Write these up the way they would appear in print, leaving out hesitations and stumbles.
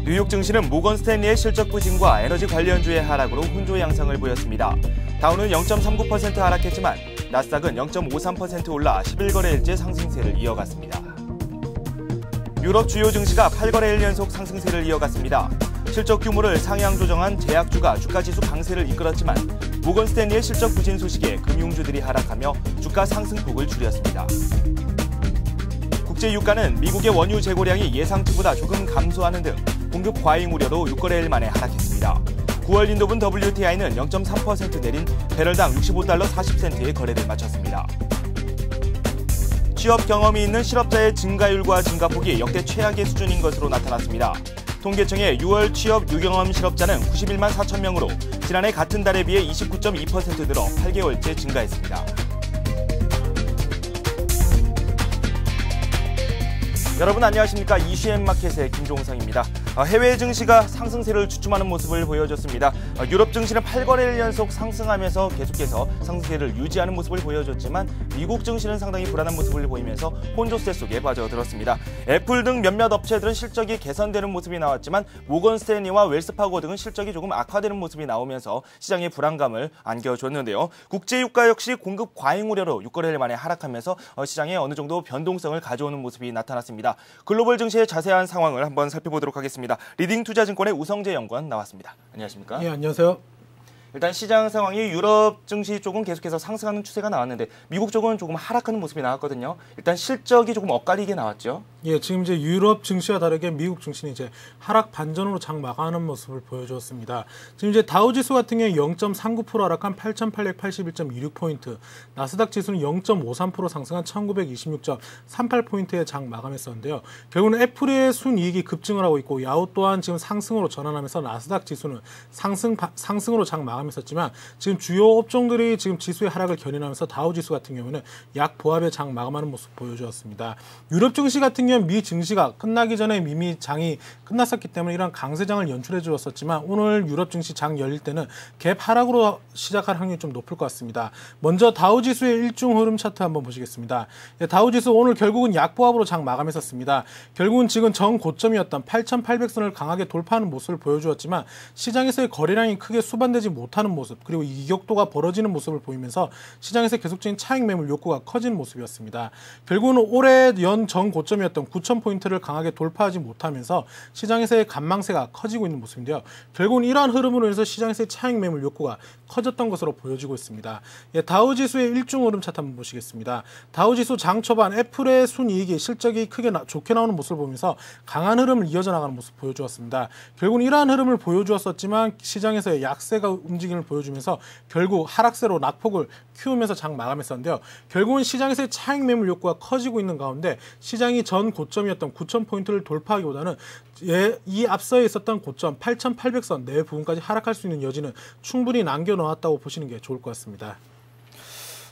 뉴욕 증시는 모건 스탠리의 실적 부진과 에너지 관련주의 하락으로 혼조 양상을 보였습니다. 다우는 0.39% 하락했지만 나스닥은 0.53% 올라 11거래일째 상승세를 이어갔습니다. 유럽 주요 증시가 8거래일 연속 상승세를 이어갔습니다. 실적 규모를 상향 조정한 제약주가 주가지수 강세를 이끌었지만 모건 스탠리의 실적 부진 소식에 금융주들이 하락하며 주가 상승폭을 줄였습니다. 국제 유가는 미국의 원유 재고량이 예상치보다 조금 감소하는 등 공급 과잉 우려로 6거래일 만에 하락했습니다. 9월 인도분 WTI는 0.3% 내린 배럴당 65달러 40센트의 거래를 마쳤습니다. 취업 경험이 있는 실업자의 증가율과 증가폭이 역대 최악의 수준인 것으로 나타났습니다. 통계청의 6월 취업 유경험 실업자는 91만 4천 명으로 지난해 같은 달에 비해 29.2% 늘어 8개월째 증가했습니다. 여러분 안녕하십니까? 이슈엠마켓의 김종성입니다. 해외 증시가 상승세를 주춤하는 모습을 보여줬습니다. 유럽 증시는 8거래일 연속 상승하면서 계속해서 상승세를 유지하는 모습을 보여줬지만 미국 증시는 상당히 불안한 모습을 보이면서 혼조세 속에 빠져들었습니다. 애플 등 몇몇 업체들은 실적이 개선되는 모습이 나왔지만 모건 스탠리와 웰스파고 등은 실적이 조금 악화되는 모습이 나오면서 시장의 불안감을 안겨줬는데요. 국제유가 역시 공급 과잉 우려로 6거래일 만에 하락하면서 시장에 어느 정도 변동성을 가져오는 모습이 나타났습니다. 글로벌 증시의 자세한 상황을 한번 살펴보도록 하겠습니다. 리딩투자증권의 우성재 연구원 나왔습니다. 안녕하십니까? 예, 안녕하세요. 일단 시장 상황이 유럽 증시 쪽은 계속해서 상승하는 추세가 나왔는데 미국 쪽은 조금 하락하는 모습이 나왔거든요. 일단 실적이 조금 엇갈리게 나왔죠. 예, 지금 이제 유럽 증시와 다르게 미국 증시는 이제 하락 반전으로 장 마감하는 모습을 보여주었습니다. 지금 이제 다우 지수 같은 경우에 0.39% 하락한 8,881.26포인트, 나스닥 지수는 0.53% 상승한 1,926.38포인트에 장 마감했었는데요. 결국은 애플의 순이익이 급증을 하고 있고 야후 또한 지금 상승으로 전환하면서 나스닥 지수는 상승으로 장 마감했었지만 지금 주요 업종들이 지금 지수의 하락을 견인하면서 다우 지수 같은 경우는 약 보합의 장 마감하는 모습 보여주었습니다. 유럽 증시 같은 경우는 미 증시가 끝나기 전에 이미 장이 끝났었기 때문에 이런 강세장을 연출해 주었었지만 오늘 유럽 증시 장 열릴 때는 갭 하락으로 시작할 확률이 좀 높을 것 같습니다. 먼저 다우 지수의 일중 흐름 차트 한번 보시겠습니다. 다우 지수 오늘 결국은 약 보합으로 장 마감했었습니다. 결국은 지금 전 고점이었던 8,800선을 강하게 돌파하는 모습을 보여주었지만 시장에서의 거래량이 크게 수반되지 못하는 모습, 그리고 이격도가 벌어지는 모습을 보이면서 시장에서 계속적인 차익 매물 욕구가 커지는 모습이었습니다. 결국은 올해 연 전 고점이었던 9,000포인트를 강하게 돌파하지 못하면서 시장에서의 간망세가 커지고 있는 모습인데요. 결국은 이러한 흐름으로 인해서 시장에서의 차익 매물 욕구가 커졌던 것으로 보여지고 있습니다. 예, 다우지수의 일중 흐름 차트 한번 보시겠습니다. 다우지수 장 초반 애플의 순이익이 실적이 크게 좋게 나오는 모습을 보면서 강한 흐름을 이어져 나가는 모습 보여주었습니다. 결국은 이러한 흐름을 보여주었었지만 시장에서의 약세가 움직임을 보여주면서 결국 하락세로 낙폭을 키우면서 장 마감했었는데요. 결국은 시장에서의 차익 매물 욕구가 커지고 있는 가운데 시장이 전 고점이었던 9,000포인트를 돌파하기보다는 이 앞서에 있었던 고점 8,800선 내 부분까지 하락할 수 있는 여지는 충분히 남겨놓았다고 보시는 게 좋을 것 같습니다.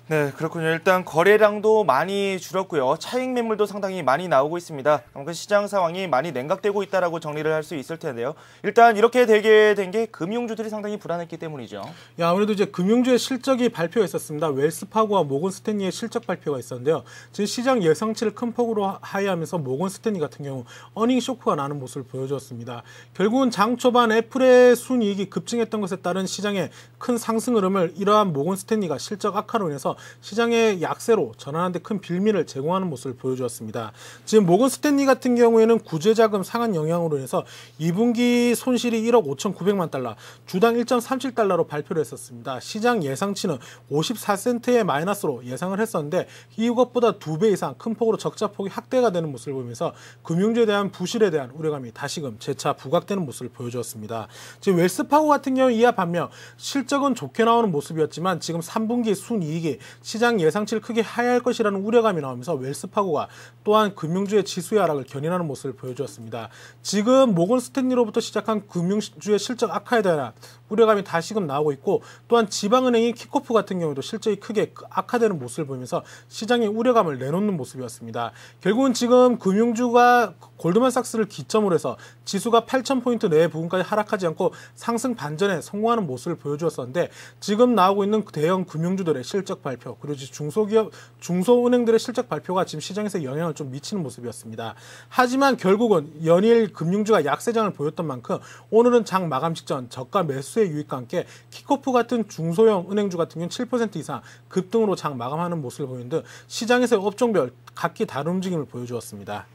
네, 그렇군요. 일단 거래량도 많이 줄었고요. 차익 매물도 상당히 많이 나오고 있습니다. 그 시장 상황이 많이 냉각되고 있다라고 정리를 할 수 있을 텐데요. 일단 이렇게 되게 된 게 금융주들이 상당히 불안했기 때문이죠. 예, 아무래도 이제 금융주의 실적이 발표가 있었습니다. 웰스파고와 모건 스탠리의 실적 발표가 있었는데요. 지금 시장 예상치를 큰 폭으로 하회하면서 모건 스탠리 같은 경우 어닝 쇼크가 나는 모습을 보여주었습니다. 결국은 장 초반 애플의 순이익이 급증했던 것에 따른 시장의 큰 상승 흐름을 이러한 모건 스탠리가 실적 악화로 인해서 시장의 약세로 전환하는 데 큰 빌미를 제공하는 모습을 보여주었습니다. 지금 모건 스탠리 같은 경우에는 구제자금 상한 영향으로 인해서 2분기 손실이 1억 5,900만 달러, 주당 1.37달러로 발표를 했었습니다. 시장 예상치는 54센트의 마이너스로 예상을 했었는데 이것보다 2배 이상 큰 폭으로 적자폭이 확대가 되는 모습을 보이면서 금융주에 대한 부실에 대한 우려감이 다시금 재차 부각되는 모습을 보여주었습니다. 지금 웰스파고 같은 경우 이와 반면 실적은 좋게 나오는 모습이었지만 지금 3분기 순이익이 시장 예상치를 크게 하회할 것이라는 우려감이 나오면서 웰스파고가 또한 금융주의 지수의 하락을 견인하는 모습을 보여주었습니다. 지금 모건 스탠리로부터 시작한 금융주의 실적 악화에 대한 우려감이 다시금 나오고 있고 또한 지방은행인 킥오프 같은 경우도 실적이 크게 악화되는 모습을 보이면서 시장의 우려감을 내놓는 모습이었습니다. 결국은 지금 금융주가 골드만삭스를 기점으로 해서 지수가 8,000포인트 내외 부분까지 하락하지 않고 상승 반전에 성공하는 모습을 보여주었었는데 지금 나오고 있는 대형 금융주들의 실적 발표 그리고 중소기업, 중소은행들의 실적 발표가 지금 시장에서 영향을 좀 미치는 모습이었습니다. 하지만 결국은 연일 금융주가 약세장을 보였던 만큼 오늘은 장 마감 직전 저가 매수의 유입과 함께 킥오프 같은 중소형 은행주 같은 경우는 7% 이상 급등으로 장 마감하는 모습을 보이는 등 시장에서의 업종별 각기 다른 움직임을 보여주었습니다.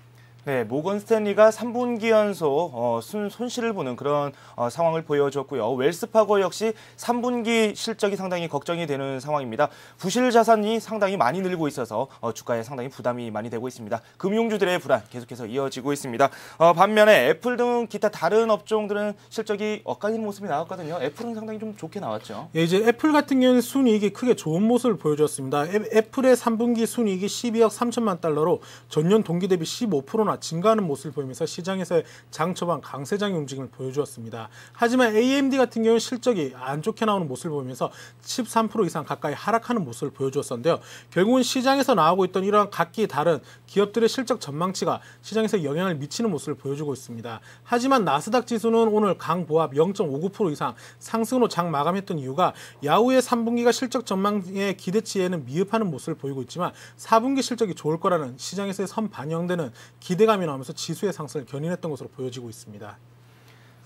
네, 모건 스탠리가 3분기 연속 손실을 보는 그런 상황을 보여줬고요. 웰스파고 역시 3분기 실적이 상당히 걱정이 되는 상황입니다. 부실 자산이 상당히 많이 늘고 있어서 주가에 상당히 부담이 많이 되고 있습니다. 금융주들의 불안 계속해서 이어지고 있습니다. 반면에 애플 등 기타 다른 업종들은 실적이 엇갈리는 모습이 나왔거든요. 애플은 상당히 좀 좋게 나왔죠. 예, 이제 애플 같은 경우는 순이익이 크게 좋은 모습을 보여줬습니다. 애플의 3분기 순이익이 12억 3천만 달러로 전년 동기 대비 15%나 증가하는 모습을 보이면서 시장에서의 장 초반 강세장의 움직임을 보여주었습니다. 하지만 AMD 같은 경우는 실적이 안 좋게 나오는 모습을 보이면서 13% 이상 가까이 하락하는 모습을 보여주었었는데요. 결국은 시장에서 나오고 있던 이러한 각기 다른 기업들의 실적 전망치가 시장에서 영향을 미치는 모습을 보여주고 있습니다. 하지만 나스닥 지수는 오늘 강보합 0.59% 이상 상승으로 장 마감했던 이유가 야후의 3분기가 실적 전망의 기대치에는 미흡하는 모습을 보이고 있지만 4분기 실적이 좋을 거라는 시장에서의 선반영되는 기대감이 나오면서 지수의 상승을 견인했던 것으로 보여지고 있습니다.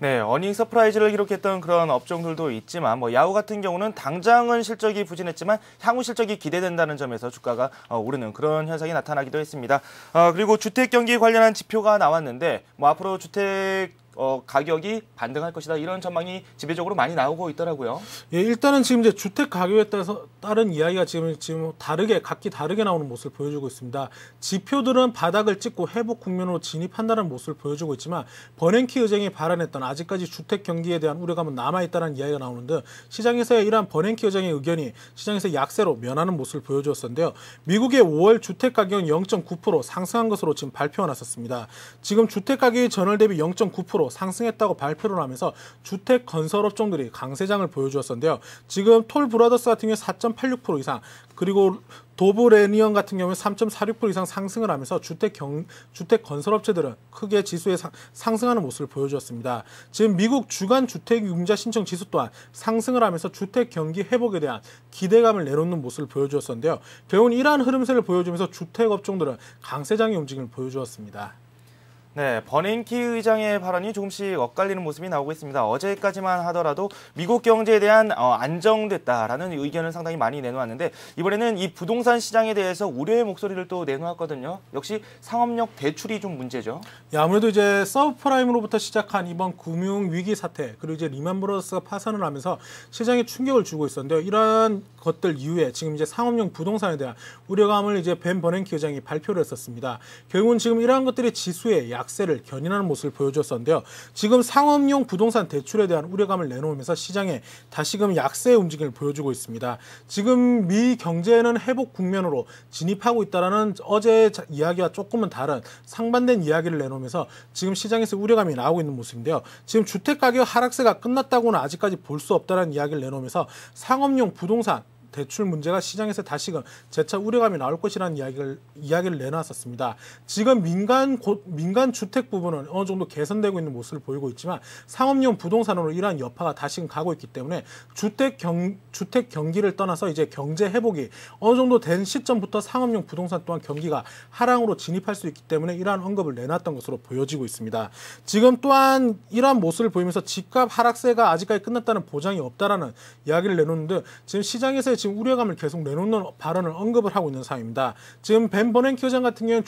네, 어닝 서프라이즈를 기록했던 그런 업종들도 있지만 야후 같은 경우는 당장은 실적이 부진했지만 향후 실적이 기대된다는 점에서 주가가 오르는 그런 현상이 나타나기도 했습니다. 그리고 주택 경기 관련한 지표가 나왔는데 앞으로 주택 가격이 반등할 것이다 이런 전망이 지배적으로 많이 나오고 있더라고요. 예, 일단은 지금 이제 주택 가격에 따른 이야기가 지금 각기 다르게 나오는 모습을 보여주고 있습니다. 지표들은 바닥을 찍고 회복 국면으로 진입한다는 모습을 보여주고 있지만 버냉키 의장이 발언했던 아직까지 주택 경기에 대한 우려감은 남아있다는 이야기가 나오는데 시장에서의 이러한 버냉키 의장의 의견이 시장에서 약세로 면하는 모습을 보여주었었는데요. 미국의 5월 주택 가격은 0.9% 상승한 것으로 지금 발표가 났었습니다. 지금 주택 가격이 전월 대비 0.9% 상승했다고 발표를 하면서 주택 건설 업종들이 강세장을 보여주었었는데요. 지금 톨 브라더스 같은 경우에 4.86% 이상 그리고 도브레니언 같은 경우에 3.46% 이상 상승을 하면서 주택 건설업체들은 크게 지수에 상승하는 모습을 보여주었습니다. 지금 미국 주간 주택융자 신청 지수 또한 상승을 하면서 주택 경기 회복에 대한 기대감을 내놓는 모습을 보여주었었는데요. 결국은 이러한 흐름세를 보여주면서 주택 업종들은 강세장의 움직임을 보여주었습니다. 네, 버냉키 의장의 발언이 조금씩 엇갈리는 모습이 나오고 있습니다. 어제까지만 하더라도 미국 경제에 대한 안정됐다라는 의견을 상당히 많이 내놓았는데 이번에는 이 부동산 시장에 대해서 우려의 목소리를 또 내놓았거든요. 역시 상업력 대출이 좀 문제죠. 예, 아무래도 이제 서브프라임으로부터 시작한 이번 금융 위기 사태 그리고 이제 리만 브러더스가 파산을 하면서 시장에 충격을 주고 있었는데요. 이러한 것들 이후에 지금 이제 상업용 부동산에 대한 우려감을 이제 벤 버냉키 의장이 발표를 했었습니다. 결국은 지금 이러한 것들이 지수에 약세를 견인하는 모습을 보여줬었는데요. 지금 상업용 부동산 대출에 대한 우려감을 내놓으면서 시장에 다시금 약세의 움직임을 보여주고 있습니다. 지금 미 경제는 회복 국면으로 진입하고 있다는 어제 이야기와 조금은 다른 상반된 이야기를 내놓으면서 지금 시장에서 우려감이 나오고 있는 모습인데요. 지금 주택가격 하락세가 끝났다고는 아직까지 볼 수 없다는 이야기를 내놓으면서 상업용 부동산 대출 문제가 시장에서 다시금 재차 우려감이 나올 것이라는 이야기를 내놨었습니다. 지금 민간 주택 부분은 어느 정도 개선되고 있는 모습을 보이고 있지만 상업용 부동산으로 이러한 여파가 다시금 가고 있기 때문에 주택 경기를 떠나서 이제 경제 회복이 어느 정도 된 시점부터 상업용 부동산 또한 경기가 하락으로 진입할 수 있기 때문에 이러한 언급을 내놨던 것으로 보여지고 있습니다. 지금 또한 이러한 모습을 보이면서 집값 하락세가 아직까지 끝났다는 보장이 없다라는 이야기를 내놓는데 지금 시장에서의 지금 우려감을 계속 내놓는 발언을 언급을 하고 있는 상황입니다. 지금 벤 버냉키 의장 같은 경우는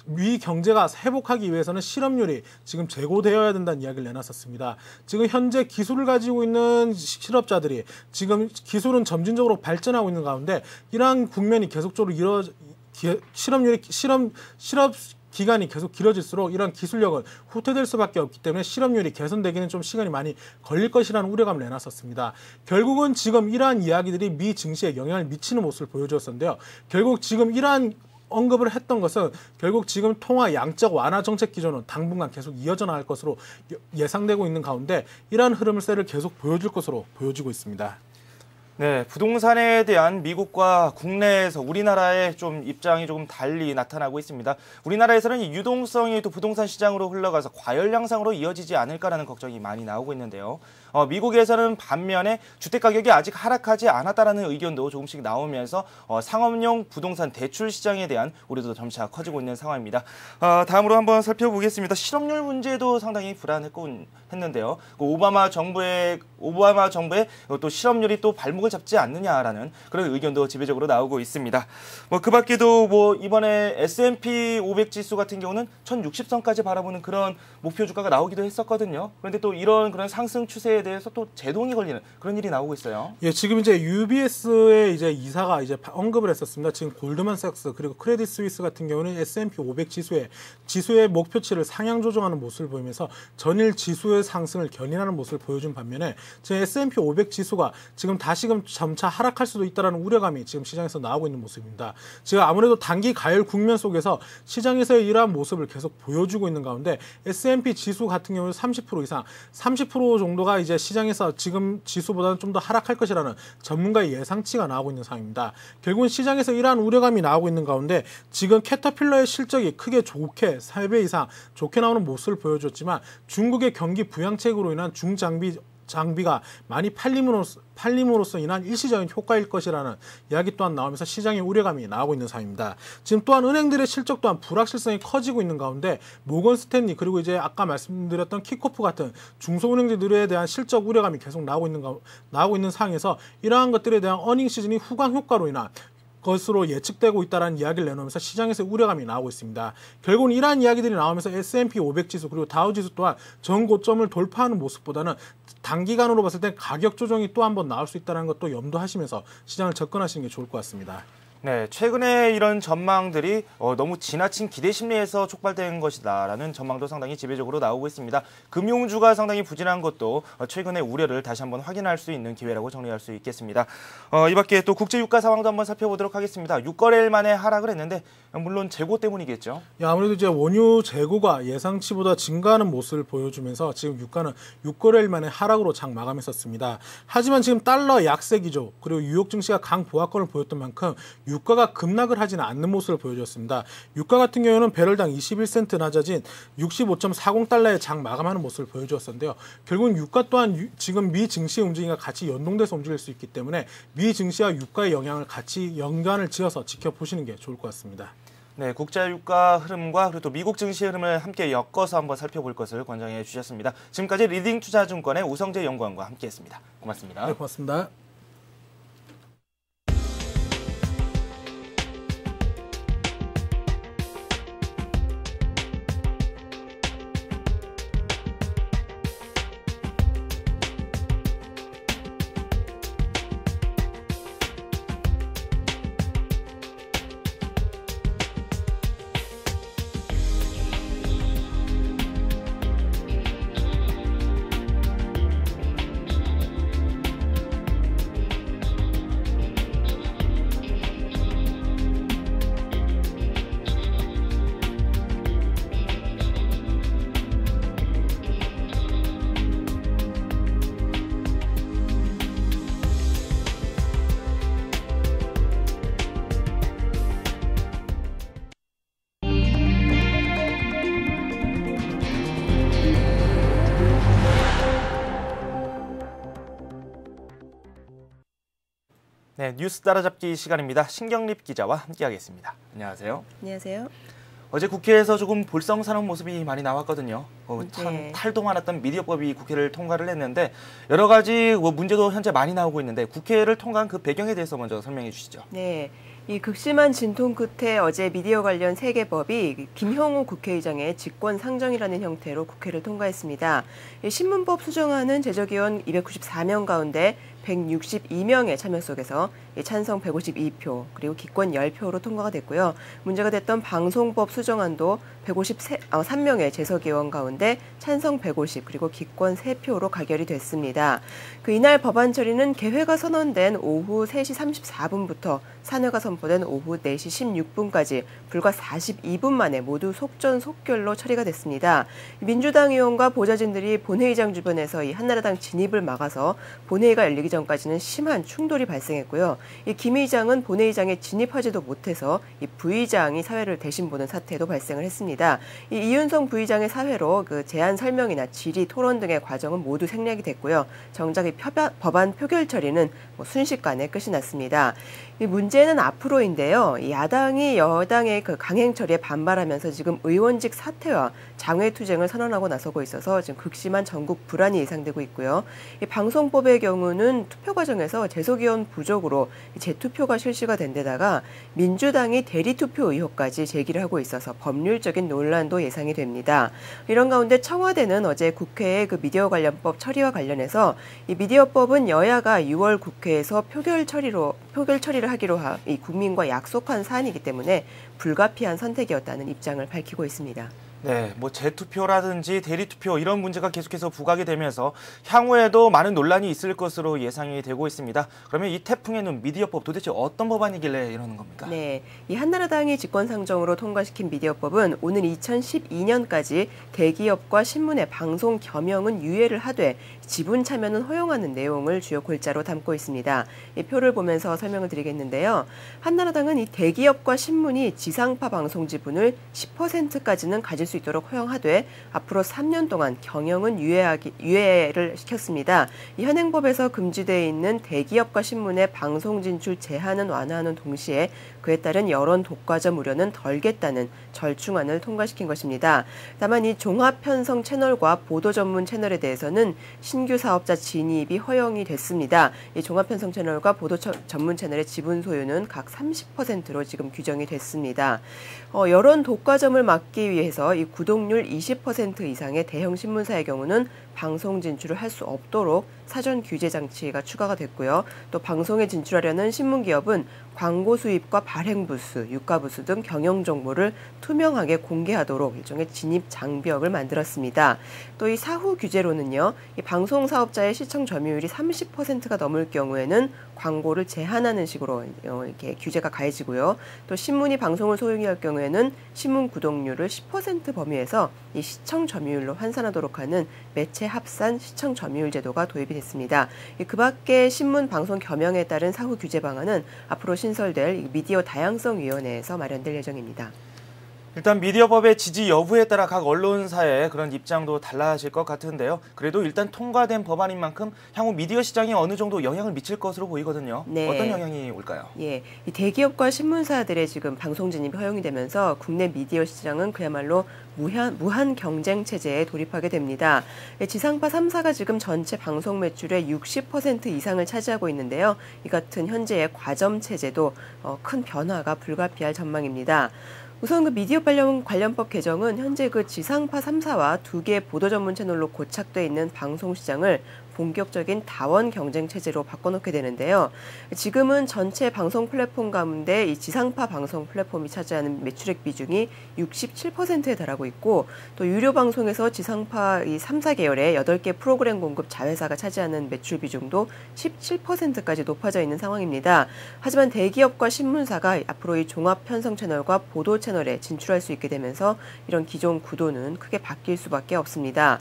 미 경제가 회복하기 위해서는 실업률이 지금 제고되어야 된다는 이야기를 내놨었습니다. 지금 현재 기술을 가지고 있는 실업자들이 지금 기술은 점진적으로 발전하고 있는 가운데 이러한 국면이 계속적으로 실업 기간이 계속 길어질수록 이런 기술력은 후퇴될 수밖에 없기 때문에 실업률이 개선되기는 좀 시간이 많이 걸릴 것이라는 우려감을 내놨었습니다. 결국은 지금 이러한 이야기들이 미 증시에 영향을 미치는 모습을 보여주었었는데요. 결국 지금 이러한 언급을 했던 것은 결국 지금 통화 양적 완화 정책 기조는 당분간 계속 이어져 나갈 것으로 예상되고 있는 가운데 이러한 흐름세를 계속 보여줄 것으로 보여지고 있습니다. 네, 부동산에 대한 미국과 국내에서 우리나라의 좀 입장이 조금 달리 나타나고 있습니다. 우리나라에서는 이 유동성이 또 부동산 시장으로 흘러가서 과열 양상으로 이어지지 않을까라는 걱정이 많이 나오고 있는데요. 미국에서는 반면에 주택 가격이 아직 하락하지 않았다라는 의견도 조금씩 나오면서 상업용 부동산 대출 시장에 대한 우려도 점차 커지고 있는 상황입니다. 다음으로 한번 살펴보겠습니다. 실업률 문제도 상당히 불안했고 했는데요. 오바마 정부의 또 실업률이 또 발목을 잡지 않느냐라는 그런 의견도 지배적으로 나오고 있습니다. 그 밖에도 이번에 S&P 500 지수 같은 경우는 1060선까지 바라보는 그런 목표 주가가 나오기도 했었거든요. 그런데 또 이런 그런 상승 추세에 대해서 또 제동이 걸리는 그런 일이 나오고 있어요. 예, 지금 이제 UBS의 이제 이사가 이제 언급을 했었습니다. 지금 골드만삭스 그리고 크레딧 스위스 같은 경우는 S&P 500 지수의 목표치를 상향 조정하는 모습을 보이면서 전일 지수의 상승을 견인하는 모습을 보여준 반면에 지금 S&P 500 지수가 지금 다시금 점차 하락할 수도 있다는 우려감이 지금 시장에서 나오고 있는 모습입니다. 지금 아무래도 단기 가열 국면 속에서 시장에서의 이러한 모습을 계속 보여주고 있는 가운데 S&P 지수 같은 경우는 30% 이상, 30% 정도가 이제 시장에서 지금 지수보다는 좀 더 하락할 것이라는 전문가의 예상치가 나오고 있는 상황입니다. 결국은 시장에서 이러한 우려감이 나오고 있는 가운데 지금 캐터필러의 실적이 크게 좋게 3배 이상 좋게 나오는 모습을 보여줬지만 중국의 경기 부양책으로 인한 장비가 많이 팔림으로써 인한 일시적인 효과일 것이라는 이야기 또한 나오면서 시장의 우려감이 나오고 있는 상황입니다. 지금 또한 은행들의 실적 또한 불확실성이 커지고 있는 가운데 모건 스탠리 그리고 이제 아까 말씀드렸던 킥오프 같은 중소은행들에 대한 실적 우려감이 계속 나오고 있는 상황에서 이러한 것들에 대한 어닝 시즌이 후광 효과로 인한 것으로 예측되고 있다는 이야기를 내놓으면서 시장에서 우려감이 나오고 있습니다. 결국은 이러한 이야기들이 나오면서 S&P 500 지수 그리고 다우 지수 또한 전고점을 돌파하는 모습보다는 단기간으로 봤을 때 가격 조정이 또 한 번 나올 수 있다는 것도 염두하시면서 시장을 접근하시는 게 좋을 것 같습니다. 네, 최근에 이런 전망들이 너무 지나친 기대 심리에서 촉발된 것이다라는 전망도 상당히 지배적으로 나오고 있습니다. 금융주가 상당히 부진한 것도 최근의 우려를 다시 한번 확인할 수 있는 기회라고 정리할 수 있겠습니다. 이 밖에 또 국제 유가 상황도 한번 살펴보도록 하겠습니다. 6거래일 만에 하락을 했는데 물론 재고 때문이겠죠. 아무래도 이제 원유 재고가 예상치보다 증가하는 모습을 보여주면서 지금 유가는 6거래일 만에 하락으로 장 마감했었습니다. 하지만 지금 달러 약세 기조 그리고 뉴욕 증시가 강보합권을 보였던 만큼 유가가 급락을 하지는 않는 모습을 보여줬습니다. 유가 같은 경우는 배럴당 21센트 낮아진 65.40달러에 장 마감하는 모습을 보여주었었는데요. 결국은 유가 또한 지금 미 증시의 움직임과 같이 연동돼서 움직일 수 있기 때문에 미 증시와 유가의 영향을 같이 연관을 지어서 지켜보시는 게 좋을 것 같습니다. 네, 국제 유가 흐름과 그리고 또 미국 증시 흐름을 함께 엮어서 한번 살펴볼 것을 권장해 주셨습니다. 지금까지 리딩투자증권의 우성재 연구원과 함께했습니다. 고맙습니다. 네, 고맙습니다. 네, 뉴스 따라잡기 시간입니다. 신경립 기자와 함께하겠습니다. 안녕하세요. 안녕하세요. 어제 국회에서 조금 볼썽사나운 모습이 많이 나왔거든요. 참 네. 탈도 많았던 미디어법이 국회를 통과를 했는데 여러 가지 문제도 현재 많이 나오고 있는데 국회를 통과한 그 배경에 대해서 먼저 설명해 주시죠. 네. 이 극심한 진통 끝에 어제 미디어 관련 3개법이 김형우 국회의장의 직권 상정이라는 형태로 국회를 통과했습니다. 이 신문법 수정안은 제적의원 294명 가운데 162명의 참여 속에서 찬성 152표 그리고 기권 10표로 통과가 됐고요. 문제가 됐던 방송법 수정안도 153명의 재석의원 가운데 찬성 150 그리고 기권 3표로 가결이 됐습니다. 이날 법안 처리는 개회가 선언된 오후 3시 34분부터 산회가 선포된 오후 4시 16분까지 불과 42분 만에 모두 속전속결로 처리가 됐습니다. 민주당 의원과 보좌진들이 본회의장 주변에서 이 한나라당 진입을 막아서 본회의가 열리기 전까지는 심한 충돌이 발생했고요. 이 김 의장은 본회의장에 진입하지도 못해서 이 부의장이 사회를 대신 보는 사태도 발생을 했습니다. 이 이윤성 부의장의 사회로 그 제안 설명이나 질의, 토론 등의 과정은 모두 생략이 됐고요. 정작 이 법안 표결 처리는 순식간에 끝이 났습니다. 이 문제는 앞으로인데요. 이 야당이 여당의 그 강행 처리에 반발하면서 지금 의원직 사퇴와 장외투쟁을 선언하고 나서고 있어서 지금 극심한 전국 불안이 예상되고 있고요. 이 방송법의 경우는 투표 과정에서 재속의원 부족으로 재투표가 실시가 된 데다가 민주당이 대리투표 의혹까지 제기를 하고 있어서 법률적인 논란도 예상이 됩니다. 이런 가운데 청와대는 어제 국회의 그 미디어 관련법 처리와 관련해서 이 미디어법은 여야가 6월 국회에서 표결 처리를 하기로 이 국민과 약속한 사안이기 때문에 불가피한 선택이었다는 입장을 밝히고 있습니다. 네, 뭐 재투표라든지 대리투표 이런 문제가 계속해서 부각이 되면서 향후에도 많은 논란이 있을 것으로 예상이 되고 있습니다. 그러면 이 태풍에는 미디어법 도대체 어떤 법안이길래 이러는 겁니까? 네, 이 한나라당이 직권상정으로 통과시킨 미디어법은 오는 2012년까지 대기업과 신문의 방송 겸용은 유예를 하되 지분 참여는 허용하는 내용을 주요 골자로 담고 있습니다. 이 표를 보면서 설명을 드리겠는데요. 한나라당은 이 대기업과 신문이 지상파 방송 지분을 10%까지는 가질 수 있도록 허용하되 앞으로 3년 동안 경영은 유예를 시켰습니다. 이 현행법에서 금지되어 있는 대기업과 신문의 방송 진출 제한은 완화하는 동시에 그에 따른 여론 독과점 우려는 덜겠다는 절충안을 통과시킨 것입니다. 다만 이 종합 편성 채널과 보도 전문 채널에 대해서는 신규 사업자 진입이 허용이 됐습니다. 이 종합 편성 채널과 보도 전문 채널의 지분 소유는 각 30%로 지금 규정이 됐습니다. 여론 독과점을 막기 위해서 이 구독률 20% 이상의 대형 신문사의 경우는 방송 진출을 할 수 없도록 사전 규제 장치가 추가가 됐고요. 또 방송에 진출하려는 신문기업은 광고 수입과 발행 부수, 유가 부수 등 경영 정보를 투명하게 공개하도록 일종의 진입 장벽을 만들었습니다. 또 이 사후 규제로는요, 이 방송 사업자의 시청 점유율이 30%가 넘을 경우에는 광고를 제한하는 식으로 이렇게 규제가 가해지고요. 또 신문이 방송을 소유할 경우에는 신문 구독률을 10% 범위에서 이 시청 점유율로 환산하도록 하는 매체 합산 시청 점유율 제도가 도입이 됐습니다. 그 밖에 신문 방송 겸용에 따른 사후 규제 방안은 앞으로 신설될 미디어 다양성위원회에서 마련될 예정입니다. 일단 미디어법의 지지 여부에 따라 각 언론사의 그런 입장도 달라질 것 같은데요. 그래도 일단 통과된 법안인 만큼 향후 미디어 시장에 어느 정도 영향을 미칠 것으로 보이거든요. 네. 어떤 영향이 올까요? 이 대기업과 신문사들의 지금 방송 진입이 허용이 되면서 국내 미디어 시장은 그야말로 무한 경쟁 체제에 돌입하게 됩니다. 지상파 3사가 지금 전체 방송 매출의 60% 이상을 차지하고 있는데요. 이 같은 현재의 과점 체제도 큰 변화가 불가피할 전망입니다. 우선 그 미디어 관련법 개정은 현재 그 지상파 3사와 2개 보도 전문 채널로 고착돼 있는 방송 시장을 본격적인 다원 경쟁 체제로 바꿔놓게 되는데요. 지금은 전체 방송 플랫폼 가운데 이 지상파 방송 플랫폼이 차지하는 매출액 비중이 67%에 달하고 있고 또 유료 방송에서 지상파 이 3사 계열의 8개 프로그램 공급 자회사가 차지하는 매출 비중도 17%까지 높아져 있는 상황입니다. 하지만 대기업과 신문사가 앞으로 이 종합 편성 채널과 보도 채널에 진출할 수 있게 되면서 이런 기존 구도는 크게 바뀔 수밖에 없습니다.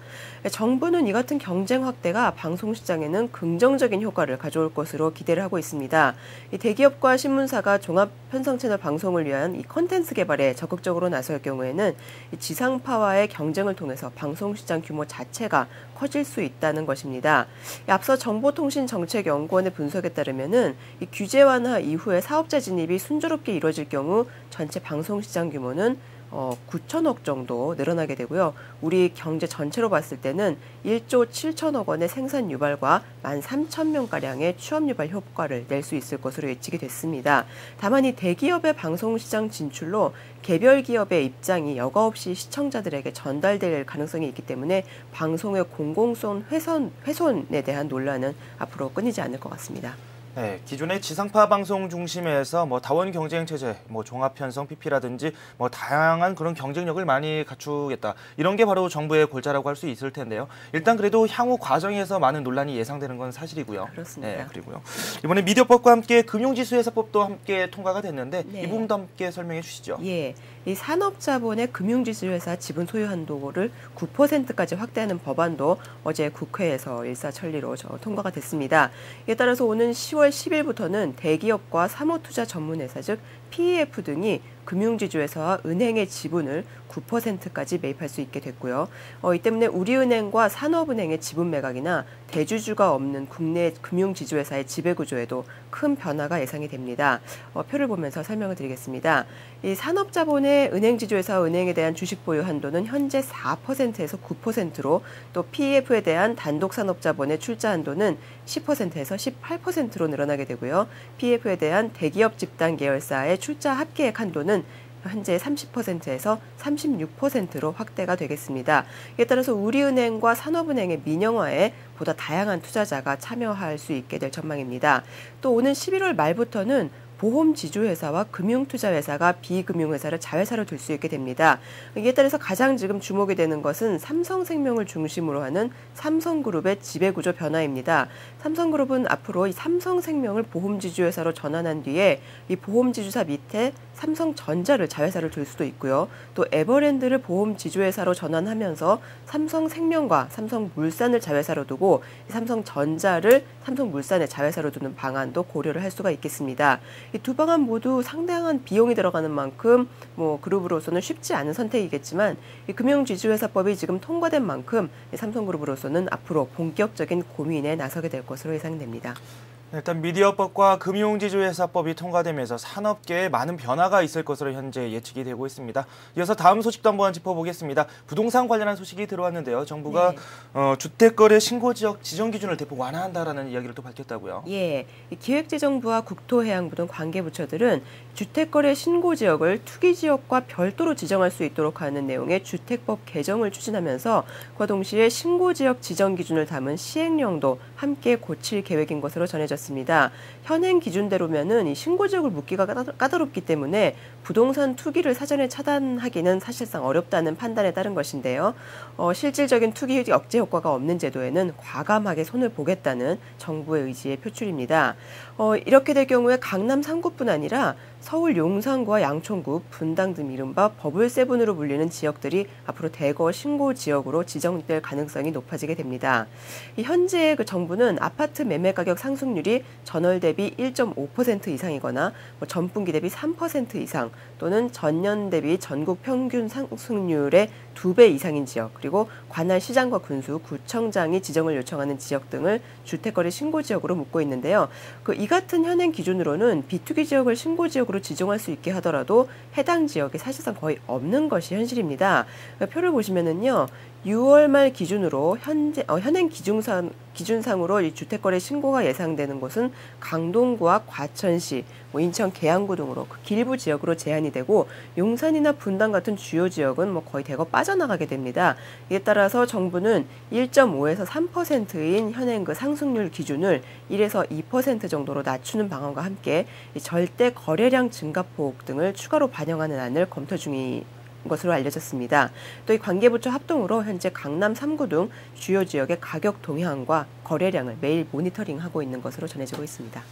정부는 이 같은 경쟁 확대가 방송 시장에는 긍정적인 효과를 가져올 것으로 기대를 하고 있습니다. 이 대기업과 신문사가 종합 편성 채널 방송을 위한 이 콘텐츠 개발에 적극적으로 나설 경우에는 이 지상파와의 경쟁을 통해서 방송 시장 규모 자체가 커질 수 있다는 것입니다. 앞서 정보통신정책연구원의 분석에 따르면은 이 규제 완화 이후에 사업자 진입이 순조롭게 이루어질 경우 전체 방송 시장 규모는 9천억 정도 늘어나게 되고요. 우리 경제 전체로 봤을 때는 1조 7천억 원의 생산 유발과 13,000명가량의 취업 유발 효과를 낼 수 있을 것으로 예측이 됐습니다. 다만 이 대기업의 방송시장 진출로 개별 기업의 입장이 여과 없이 시청자들에게 전달될 가능성이 있기 때문에 방송의 공공성 훼손에 대한 논란은 앞으로 끊이지 않을 것 같습니다. 네, 기존의 지상파 방송 중심에서 다원 경쟁 체제, 종합 편성 PP라든지 다양한 그런 경쟁력을 많이 갖추겠다. 이런 게 바로 정부의 골자라고 할 수 있을 텐데요. 일단 그래도 향후 과정에서 많은 논란이 예상되는 건 사실이고요. 그렇습니다. 네, 그리고요. 이번에 미디어법과 함께 금융지수회사법도 함께 통과가 됐는데 이 부분도 함께 설명해 주시죠. 이 산업자본의 금융지주회사 지분 소유 한도를 9%까지 확대하는 법안도 어제 국회에서 일사천리로 통과가 됐습니다. 이에 따라서 오는 10월 10일부터는 대기업과 사모투자 전문회사 즉 PEF 등이 금융지주회사와 은행의 지분을 9%까지 매입할 수 있게 됐고요. 이 때문에 우리은행과 산업은행의 지분 매각이나 대주주가 없는 국내 금융지주회사의 지배구조에도 큰 변화가 예상이 됩니다. 표를 보면서 설명을 드리겠습니다. 이 산업자본의 은행지주회사 은행에 대한 주식 보유 한도는 현재 4%에서 9%로 또 PEF에 대한 단독산업자본의 출자 한도는 10%에서 18%로 늘어나게 되고요. PEF에 대한 대기업 집단 계열사의 출자 합계액 한도는 현재 30%에서 36%로 확대가 되겠습니다. 이에 따라서 우리은행과 산업은행의 민영화에 보다 다양한 투자자가 참여할 수 있게 될 전망입니다. 또 오는 11월 말부터는 보험지주회사와 금융투자회사가 비금융회사를 자회사로 둘 수 있게 됩니다. 이에 따라서 가장 지금 주목이 되는 것은 삼성생명을 중심으로 하는 삼성그룹의 지배구조 변화입니다. 삼성그룹은 앞으로 이 삼성생명을 보험지주회사로 전환한 뒤에 이 보험지주사 밑에 삼성전자를 자회사를 둘 수도 있고요. 또 에버랜드를 보험지주회사로 전환하면서 삼성생명과 삼성물산을 자회사로 두고 삼성전자를 삼성물산의 자회사로 두는 방안도 고려를 할 수가 있겠습니다. 이 두 방안 모두 상당한 비용이 들어가는 만큼 그룹으로서는 쉽지 않은 선택이겠지만 이 금융지주회사법이 지금 통과된 만큼 삼성그룹으로서는 앞으로 본격적인 고민에 나서게 될 것으로 예상됩니다. 일단 미디어법과 금융지주회사법이 통과되면서 산업계에 많은 변화가 있을 것으로 현재 예측이 되고 있습니다. 이어서 다음 소식도 한번 짚어보겠습니다. 부동산 관련한 소식이 들어왔는데요. 정부가 주택거래 신고지역 지정기준을 대폭 완화한다라는 이야기를 또 밝혔다고요. 예, 기획재정부와 국토해양부 등 관계부처들은 주택거래 신고지역을 투기지역과 별도로 지정할 수 있도록 하는 내용의 주택법 개정을 추진하면서 그와 동시에 신고지역 지정기준을 담은 시행령도 함께 고칠 계획인 것으로 전해졌습니다. 현행 기준대로면은 이 신고지역을 묻기가 까다롭기 때문에 부동산 투기를 사전에 차단하기는 사실상 어렵다는 판단에 따른 것인데요. 실질적인 투기 억제 효과가 없는 제도에는 과감하게 손을 보겠다는 정부의 의지의 표출입니다. 이렇게 될 경우에 강남 3구뿐 아니라 서울 용산구와 양천구, 분당 등 이른바 버블7으로 불리는 지역들이 앞으로 대거 신고 지역으로 지정될 가능성이 높아지게 됩니다. 현재 정부는 아파트 매매 가격 상승률이 전월 대비 1.5% 이상이거나 전분기 대비 3% 이상 또는 전년 대비 전국 평균 상승률의 2배 이상인 지역, 그리고 관할 시장과 군수, 구청장이 지정을 요청하는 지역 등을 주택거래 신고지역으로 묻고 있는데요. 이 같은 현행 기준으로는 비투기 지역을 신고지역으로 지정할 수 있게 하더라도 해당 지역에 사실상 거의 없는 것이 현실입니다. 표를 보시면은요. 6월 말 기준으로 현행 기준상으로 이 주택거래 신고가 예상되는 곳은 강동구와 과천시, 인천 계양구 등으로 그 일부 지역으로 제한이 되고 용산이나 분당 같은 주요 지역은 거의 대거 빠져나가게 됩니다. 이에 따라서 정부는 1.5에서 3%인 현행 그 상승률 기준을 1에서 2% 정도로 낮추는 방안과 함께 절대 거래량 증가폭 등을 추가로 반영하는 안을 검토 중인 것으로 알려졌습니다. 또 이 관계부처 합동으로 현재 강남 3구 등 주요 지역의 가격 동향과 거래량을 매일 모니터링하고 있는 것으로 전해지고 있습니다.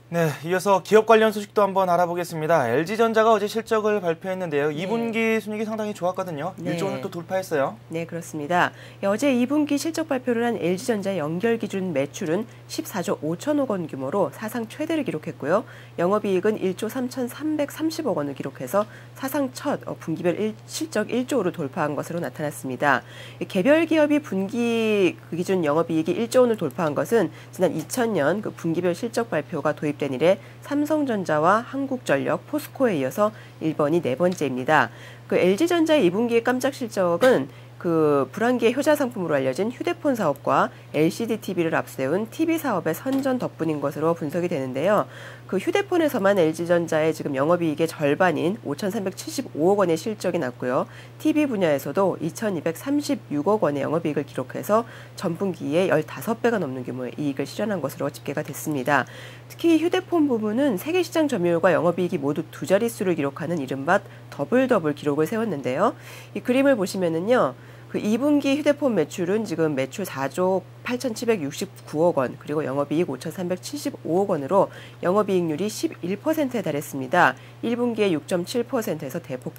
네, 이어서 기업 관련 소식도 한번 알아보겠습니다. LG전자가 어제 실적을 발표했는데요. 2분기 순이익이 상당히 좋았거든요. 1조 원을 또 돌파했어요. 네, 그렇습니다. 어제 2분기 실적 발표를 한 LG전자 연결 기준 매출은 14조 5천억 원 규모로 사상 최대를 기록했고요. 영업이익은 1조 3,330억 원을 기록해서 사상 첫 분기별 실적 1조를 돌파한 것으로 나타났습니다. 개별 기업이 분기 기준 영업이익이 1조 원을 돌파한 것은 지난 2000년 그 분기별 실적 발표가 도입 된 이래 삼성전자와 한국전력, 포스코에 이어서 일본이 네 번째입니다. LG전자의 2분기의 깜짝 실적은 불황기의 효자 상품으로 알려진 휴대폰 사업과 LCD TV를 앞세운 TV 사업의 선전 덕분인 것으로 분석이 되는데요. 휴대폰에서만 LG전자의 지금 영업이익의 절반인 5,375억 원의 실적이 났고요. TV 분야에서도 2,236억 원의 영업이익을 기록해서 전분기에 15배가 넘는 규모의 이익을 실현한 것으로 집계가 됐습니다. 특히 휴대폰 부문은 세계 시장 점유율과 영업이익이 모두 두 자릿수를 기록하는 이른바 더블 기록을 세웠는데요. 이 그림을 보시면은요. 2분기 휴대폰 매출은 지금 매출 4조 8,769억 원, 그리고 영업이익 5,375억 원으로 영업이익률이 11%에 달했습니다. 1분기에 6.7%에서 대폭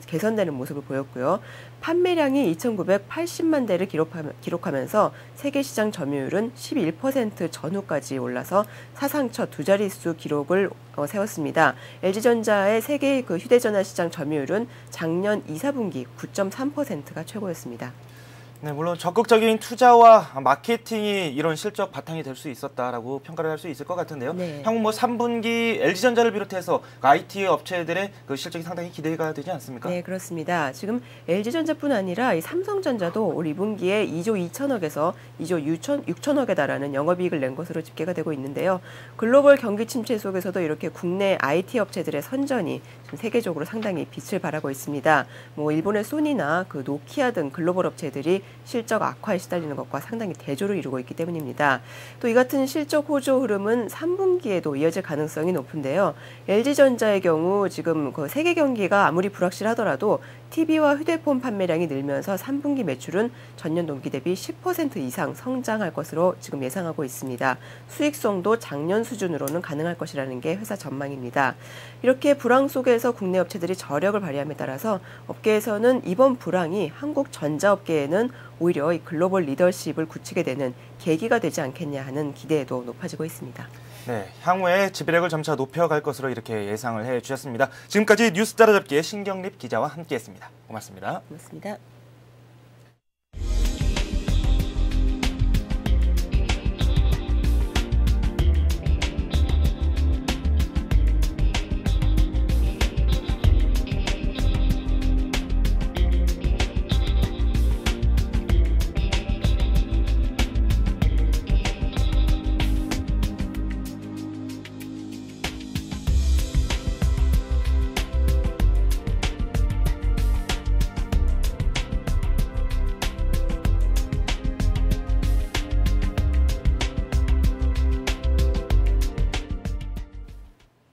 개선되는 모습을 보였고요. 판매량이 2,980만 대를 기록하면서 세계 시장 점유율은 11% 전후까지 올라서 사상 첫 두 자릿수 기록을 세웠습니다. LG전자의 세계 휴대전화 시장 점유율은 작년 2, 4분기 9.3%가 최고였습니다. 네, 물론 적극적인 투자와 마케팅이 이런 실적 바탕이 될 수 있었다라고 평가를 할 수 있을 것 같은데요. 네. 향후 3분기 LG전자를 비롯해서 IT 업체들의 실적이 상당히 기대가 되지 않습니까? 네, 그렇습니다. 지금 LG전자뿐 아니라 이 삼성전자도 올 2분기에 2조 2천억에서 2조 6천억에 달하는 영업이익을 낸 것으로 집계가 되고 있는데요. 글로벌 경기 침체 속에서도 이렇게 국내 IT 업체들의 선전이 지금 세계적으로 상당히 빛을 발하고 있습니다. 일본의 소니나 노키아 등 글로벌 업체들이 실적 악화에 시달리는 것과 상당히 대조를 이루고 있기 때문입니다. 또 이 같은 실적 호조 흐름은 3분기에도 이어질 가능성이 높은데요. LG전자의 경우 지금 세계 경기가 아무리 불확실하더라도 TV와 휴대폰 판매량이 늘면서 3분기 매출은 전년 동기 대비 10% 이상 성장할 것으로 지금 예상하고 있습니다. 수익성도 작년 수준으로는 가능할 것이라는 게 회사 전망입니다. 이렇게 불황 속에서 국내 업체들이 저력을 발휘함에 따라서 업계에서는 이번 불황이 한국 전자업계에는 오히려 이 글로벌 리더십을 굳히게 되는 계기가 되지 않겠냐 하는 기대도 높아지고 있습니다. 네, 향후에 지배력을 점차 높여갈 것으로 이렇게 예상을 해주셨습니다. 지금까지 뉴스 따라잡기의 신경립 기자와 함께했습니다. 고맙습니다. 고맙습니다.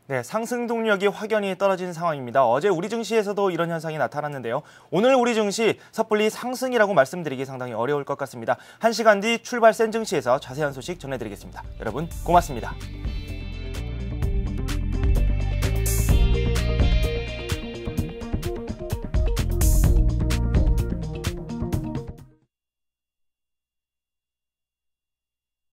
네, 상승 동력이 확연히 떨어진 상황입니다. 어제 우리 증시에서도 이런 현상이 나타났는데요. 오늘 우리 증시 섣불리 상승이라고 말씀드리기 상당히 어려울 것 같습니다. 1시간 뒤 출발 센 증시에서 자세한 소식 전해드리겠습니다. 여러분 고맙습니다.